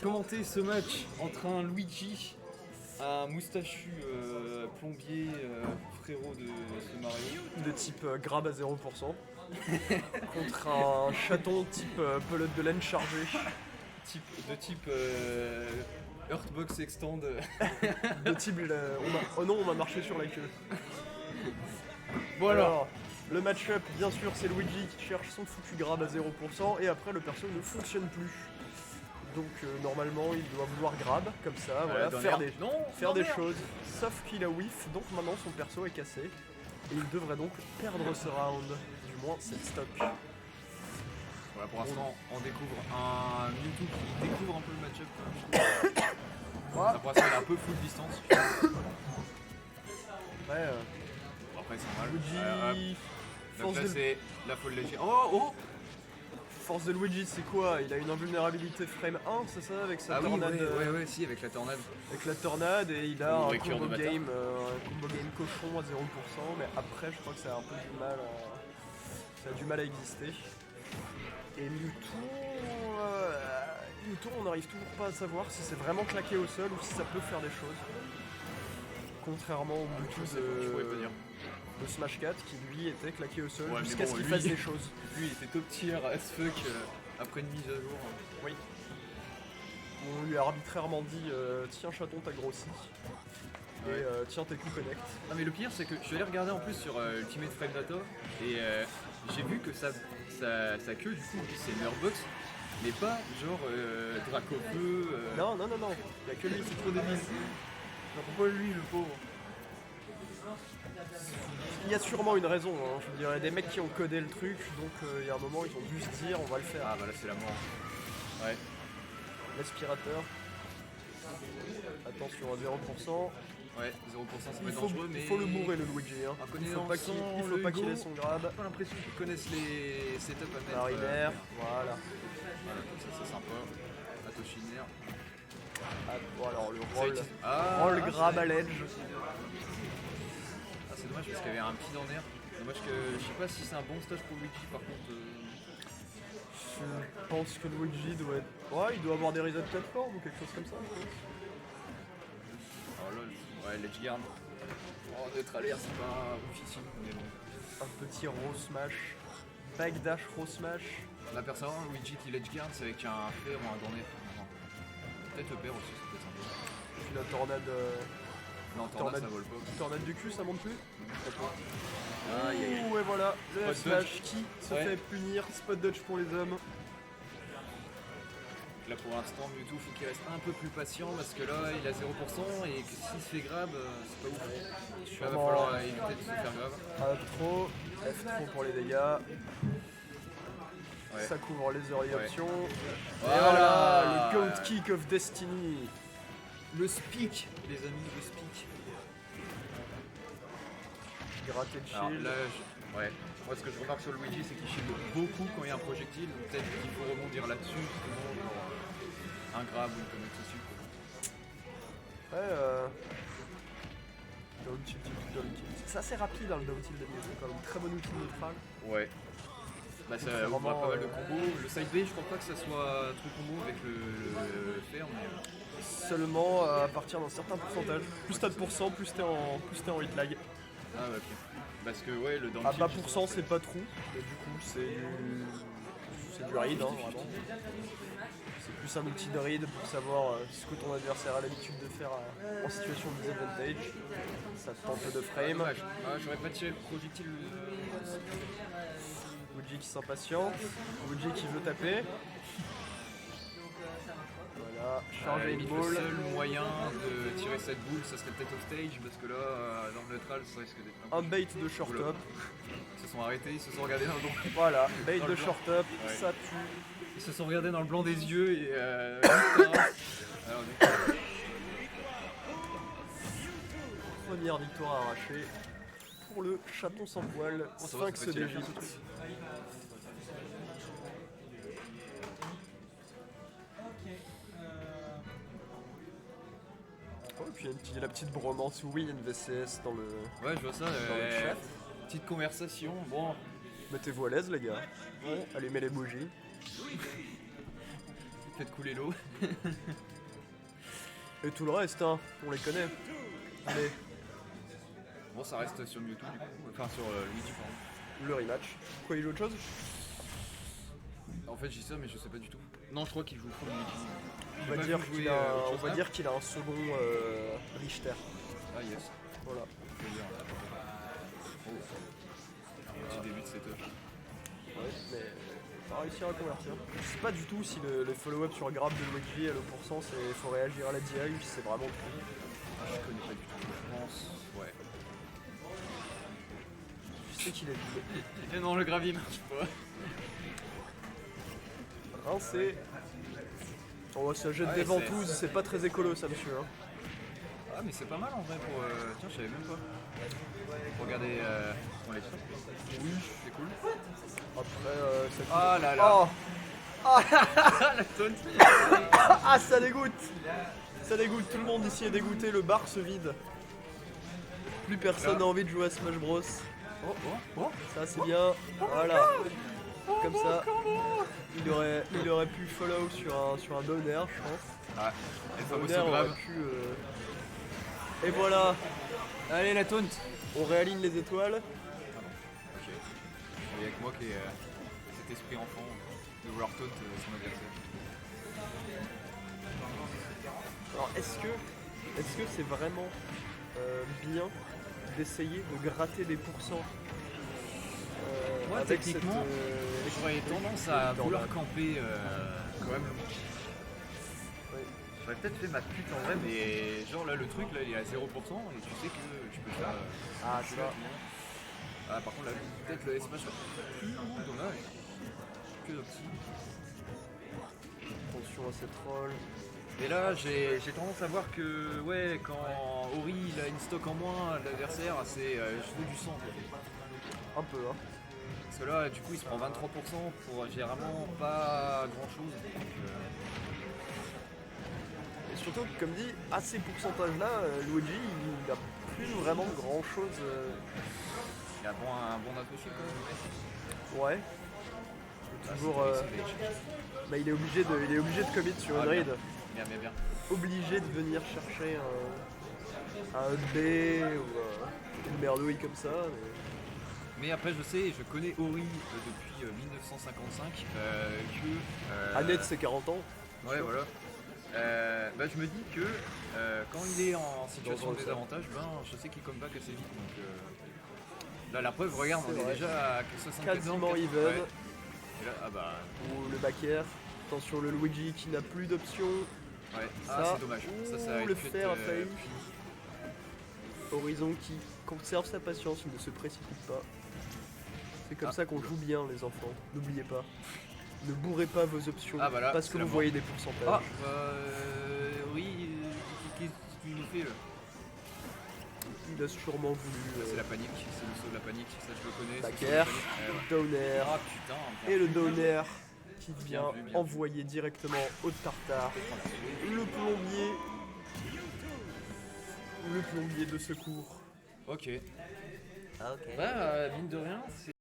commenter ce match entre un Luigi, un moustachu plombier frérot de ce Mario. De type grab à 0%. Contre un chaton type pelote de laine chargée. De type Earthbox Extend. De type oh non, on m'a marché sur la queue. Bon alors, le match-up, bien sûr, c'est Luigi qui cherche son foutu grab à 0% et après le perso ne fonctionne plus. Donc normalement il doit vouloir grab comme ça, voilà, faire des choses. Sauf qu'il a whiff, donc maintenant son perso est cassé. Et il devrait donc perdre ce round, du moins c'est stock. Voilà, pour l'instant on découvre un Mewtwo qui découvre un peu le match-up. Ça pour l'instant il est un peu full distance. Ouais, après c'est normal. Luigi, Donc là c'est la folle légère. Oh force de Luigi, c'est quoi? Il a une invulnérabilité frame 1, c'est ça, avec sa tornade? Ouais, si, avec la tornade. Avec la tornade, et il a un combo de game cochon à 0%, mais après je crois que ça a un peu du mal ça a du mal à exister. Et Mewtwo, on n'arrive toujours pas à savoir si c'est vraiment claqué au sol ou si ça peut faire des choses. Contrairement au Mewtwo de Smash 4 qui lui était claqué au sol jusqu'à ce qu'il fasse des choses. Lui il était top tier as fuck après une mise à jour. Oui. On lui a arbitrairement dit tiens chaton t'as grossi. Et tiens tes coups connect. Ah mais le pire c'est que je suis allé regarder en plus sur Ultimate Frame Data et j'ai vu que sa queue du coup c'est une airbox mais pas genre Dracofeu. Non, il y a que lui. C'est trop débile. Pourquoi lui le pauvre? Il y a sûrement une raison, hein. Je veux dire, il y a des mecs qui ont codé le truc, donc il y a un moment ils ont dû se dire on va le faire. Ah bah là c'est la mort. Ouais. L'aspirateur. Attention à 0%. Ouais, 0% ça peut être dangereux, mais... Il faut le bourrer le Luigi, hein. Il faut pas qu'il ait son grab. J'ai pas l'impression qu'ils connaissent les setups à mettre. Marinaire, voilà. Voilà, comme ça c'est sympa. Atoshiner. Bon alors le roll, roll grab à l'edge. Ah c'est dommage parce qu'il y avait un pied en air. Dommage que je sais pas si c'est un bon stage pour Luigi par contre. Je pense que Luigi doit être... Ouais, il doit avoir des reset platform ou quelque chose comme ça. Oh lol, ouais l'edge guard. Oh d'être à l'air c'est pas difficile mais bon. Un petit raw smash. Backdash raw smash. La personne Luigi qui l'edge guard c'est avec un fer ou un gant d'air. Peut-être le père aussi, ça peut être sympa. Puis la tornade... Non, tornade ça vole pas. Tornade du cul, ça monte plus? Aïe. Ouais voilà, le Spot smash qui se fait punir, spot dodge pour les hommes. Là pour l'instant Mewtwo faut qu'il reste un peu plus patient parce que là il a 0% et que s'il se fait grab c'est pas ouf. Là va falloir éviter de se faire grab. F3 pour les dégâts. Ouais. Ça couvre les early options. Voilà. Et voilà, le Goat Kick of Destiny. Le speak, les amis, le speak. Gratter de Alors shield. là, ouais. Moi ce que je remarque sur Luigi c'est qu'il shield beaucoup quand il y a un projectile, donc peut-être qu'il faut rebondir là-dessus, justement, un grab ou une comète dessus. Ouais, down tilt, down tilt. C'est assez rapide hein, le down tilt de Mewtwo, quand même. Très bon outil neutral. Ouais. Bah ça ouvre pas mal de combos. Le side B, je crois pas que ça soit trop combo avec le fer, mais... Seulement à partir d'un certain pourcentage. Plus t'as de pourcent, plus t'es en hit lag. Ah ouais, ok. Parce que ouais, le down À tilt... bas pourcent, c'est pas trou. Et du coup, c'est du raid, hein, vraiment. C'est plus un outil de raid pour savoir ce que ton adversaire a l'habitude de faire en situation de disadvantage. Ça tente de frame. Dommage. Ah, j'aurais pas tiré le projectile. Luigi qui s'impatiente. Luigi qui veut taper. Voilà, charger une Le ball. seul moyen de tirer cette boule, ça serait peut-être off stage, parce que là, dans le neutral, ça risque d'être Un bait de short up. Ils se sont arrêtés, ils se sont regardés dans le blanc. Voilà, bait Dans de le blanc. short up, Ouais. ça tue. Ils se sont regardés dans le blanc des yeux et alors, Première victoire arrachée pour le chaton sans poil, ça va, Sphinx ça peut tirer d'Égypte. Oh, et puis il y a la petite bromance Wii NVCS dans le ouais, je vois ça. chat. Petite conversation. Bon, Mettez-vous à l'aise les gars. Allumez les bougies. faites couler l'eau. Et tout le reste, hein, on les connaît. Allez. Bon, ça reste sur Mewtwo du coup, enfin sur Luigi pardon. Le rematch. Quoi, il y a autre chose? En fait, j'ai ça, mais je sais pas du tout. Non, je crois qu'il joue full Luigi. On va dire qu'il a un second Richter. Ah, yes. Voilà. Oh. Petit début de setup. Ouais, mais pas réussir à convertir. Je sais pas du tout si le follow-up sur grab de Luigi à le pourcent, c'est faut réagir à la DI ou si c'est vraiment tout. Je connais pas du tout, je pense. Ouais. Je sais qu'il est vide. Et non, le gravier marche pas. Rincé. Oh, ça jette des ventouses, c'est pas très écolo ça, monsieur. Hein. Ah, mais c'est pas mal en vrai pour. Tiens, je savais même pas. Pour regarder mon lecture. Oui, c'est cool. Après, ça. Ah là là. Oh. Ah la taunt. Ah, ça dégoûte. Ça dégoûte, tout le monde ici est dégoûté, le bar se vide. Plus personne n'a envie de jouer à Smash Bros. Oh, oh, oh. Ça c'est bien. Voilà. Comme ça. Il aurait pu follow sur un down air, je pense. Ah, et le fameux Down air grave. aurait pu, Et voilà. Allez, la taunt. On réaligne les étoiles. Ok. Il y a que moi qui ai cet esprit enfant de vouloir taunt son adversaire. Alors est-ce que c'est vraiment bien d'essayer de gratter des pourcents Moi avec techniquement, j'aurais tendance à vouloir camper quand même. J'aurais peut-être fait ma pute en vrai, mais genre là le truc là il est à 0% et tu sais que tu peux faire. Ah ça. Ah par contre là peut-être le S-Smash plus dommage que d'opti. Attention à cette troll. Et là j'ai tendance à voir que ouais quand Ori il a une stock en moins l'adversaire c'est je veux du sang. Un peu hein. Parce que là du coup il se prend 23% pour j'ai vraiment pas grand chose. Donc, et surtout que, comme dit, à ces pourcentages-là, Luigi, il n'a plus vraiment grand-chose. Il a un bon associé quand même. Ouais. Toujours. Bah, il est obligé de commit sur une raid. Bien. Obligé de venir chercher un B ou une merdouille comme ça. Mais après, je connais Ori depuis 1955 que. Annette, c'est 40 ans. Ouais, voilà. Bah, je me dis que quand il est en situation de désavantage, je sais qu'il come back assez vite. Donc là, la preuve, regarde, on est déjà à 64 quasiment even. Ouais. Et là, ah bah. Ou le back air. Attention, le Luigi qui n'a plus d'options. Ouais, ça, c'est dommage. Ça le fer a failli. Horizon qui conserve sa patience, il ne se précipite pas. C'est comme ça qu'on joue bien, les enfants. N'oubliez pas. Ne bourrez pas vos options voilà, parce que vous voyez des pourcentages. Ah, oui, qu'est-ce que tu nous fais là? Il a sûrement voulu. C'est la panique, c'est le saut de la panique, ça je le connais. Back air, down air. Ah putain. Et le down air qui vient envoyer directement au tartare. Le plombier de secours. Ok. Bah, mine de rien, c'est.